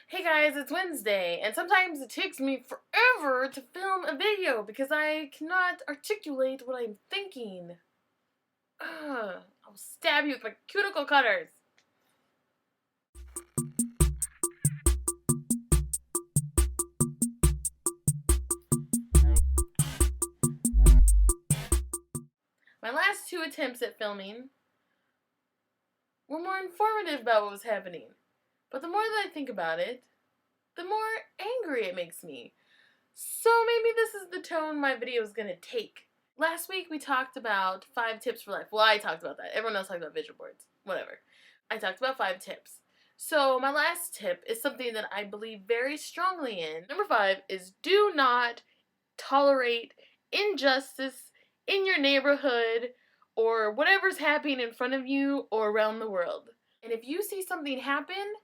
Hey guys, it's Wednesday, and sometimes it takes me forever to film a video because I cannot articulate what I'm thinking. I'll stab you with my cuticle cutters. My last two attempts at filming were more informative about what was happening. But the more that I think about it, the more angry it makes me. So maybe this is the tone my video is gonna take. Last week we talked about 5 tips for life. Well, I talked about that. Everyone else talked about vision boards. Whatever. I talked about 5 tips. So my last tip is something that I believe very strongly in. Number 5 is do not tolerate injustice in your neighborhood or whatever's happening in front of you or around the world. And if you see something happen,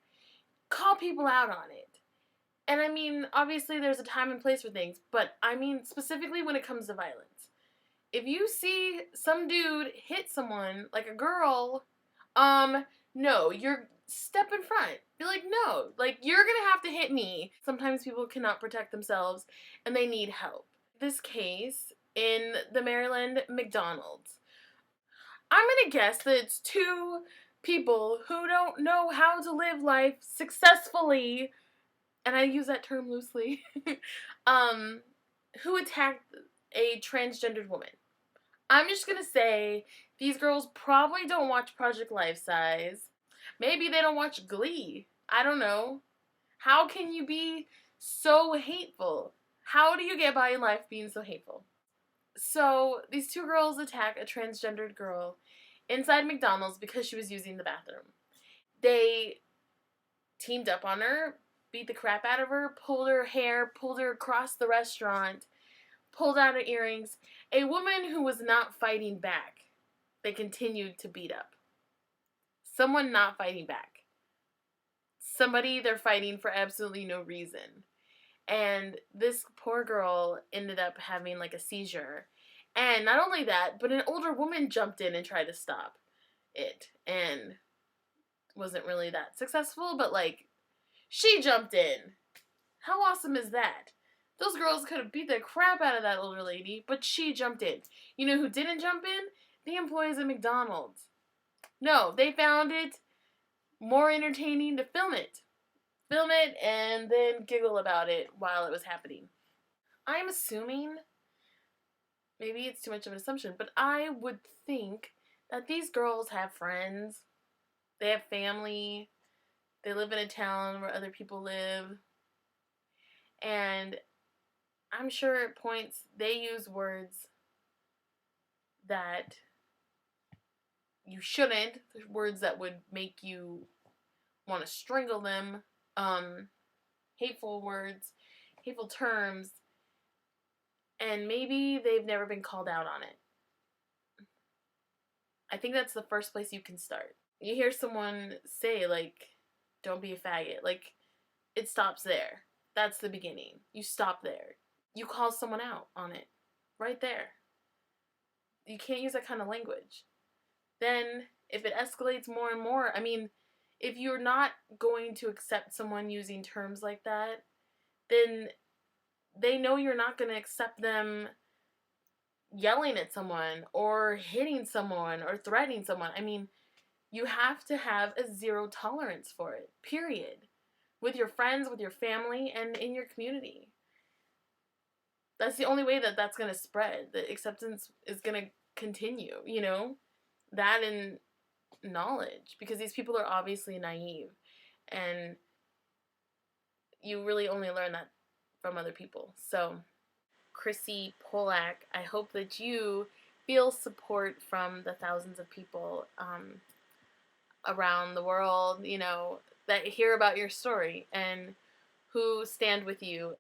call people out on it. And I mean, obviously there's a time and place for things, but I mean specifically when it comes to violence. If you see some dude hit someone, like a girl, no, you're step in front. Be like, no, like you're gonna have to hit me. Sometimes people cannot protect themselves and they need help. This case in the Maryland McDonald's. I'm gonna guess that it's two people who don't know how to live life successfully, and I use that term loosely, who attacked a transgendered woman. I'm just gonna say these girls probably don't watch Project Life Size. Maybe they don't watch Glee. I don't know. How can you be so hateful? How do you get by in life being so hateful? So, these two girls attack a transgendered girl inside McDonald's because she was using the bathroom. They teamed up on her, beat the crap out of her, pulled her hair, pulled her across the restaurant, pulled out her earrings. A woman who was not fighting back. They continued to beat up. Someone not fighting back. Somebody they're fighting for absolutely no reason. And this poor girl ended up having like a seizure. And not only that, but an older woman jumped in and tried to stop it. And wasn't really that successful, but like, she jumped in. How awesome is that? Those girls could have beat the crap out of that older lady, but she jumped in. You know who didn't jump in? The employees at McDonald's. No, they found it more entertaining to film it. Film it and then giggle about it while it was happening. I'm assuming, maybe it's too much of an assumption, but I would think that these girls have friends, they have family, they live in a town where other people live, and I'm sure at points they use words that you shouldn't, words that would make you want to strangle them, hateful words, hateful terms, and maybe they've never been called out on it. I think that's the first place you can start. You hear someone say, like, don't be a faggot. Like, it stops there. That's the beginning. You stop there. You call someone out on it. Right there. You can't use that kind of language. Then, if it escalates more and more, I mean, if you're not going to accept someone using terms like that, then they know you're not going to accept them yelling at someone or hitting someone or threatening someone. I mean, you have to have a zero tolerance for it, period. With your friends, with your family, and in your community. That's the only way that that's going to spread. The acceptance is going to continue, you know? That and knowledge. Because these people are obviously naive. And you really only learn that from other people. So, Chrissy Polak, I hope that you feel support from the thousands of people around the world, you know, that hear about your story and who stand with you.